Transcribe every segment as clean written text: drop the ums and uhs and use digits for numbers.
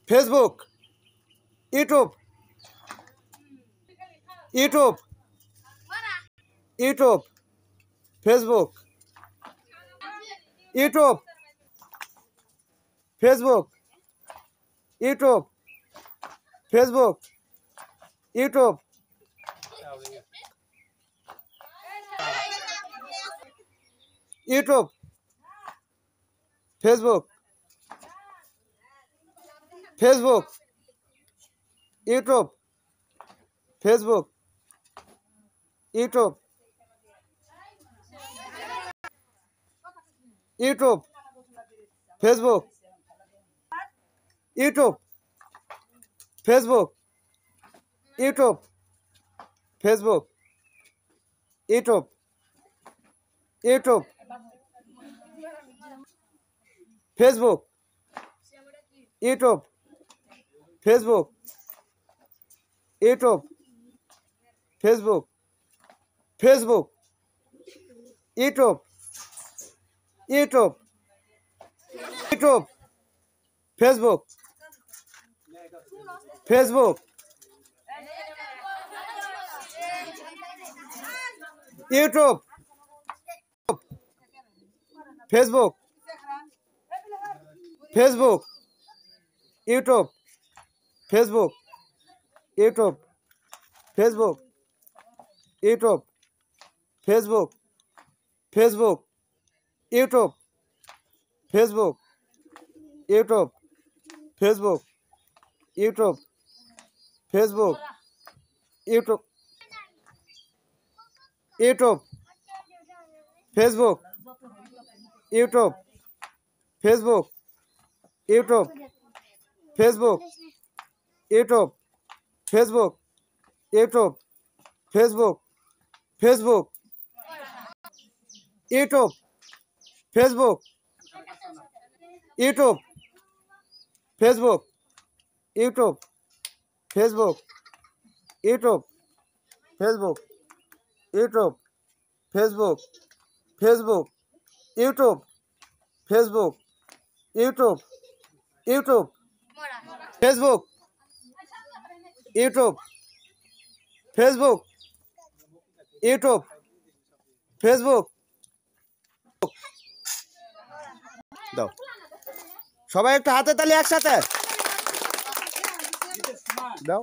Facebook, YouTube, YouTube, YouTube, Facebook, YouTube, Facebook, YouTube, Facebook, YouTube, YouTube, Facebook, Facebook, YouTube, Facebook, YouTube, YouTube, Facebook, YouTube, Facebook, YouTube, Facebook, YouTube, YouTube, Facebook, YouTube, Facebook, YouTube, Facebook, Facebook, YouTube, YouTube, YouTube, Facebook, Facebook, YouTube, Facebook, Facebook, YouTube, Facebook, YouTube, Facebook, YouTube, Facebook, Facebook, YouTube, Facebook, YouTube, Facebook, YouTube, Facebook, YouTube, YouTube, Facebook, YouTube, Facebook, YouTube, Facebook, YouTube, Facebook, YouTube, Facebook, Facebook, YouTube, Facebook, YouTube, Facebook, YouTube, Facebook, YouTube, Facebook, YouTube, Facebook, Facebook, YouTube, Facebook, YouTube, YouTube, Facebook, YouTube, Facebook, YouTube, Facebook, দাও সবাই একটু হাতে তালি একসাথে দাও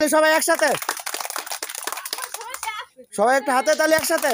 সবাই একসাথে, সবাই একটা হাতে তালি একসাথে।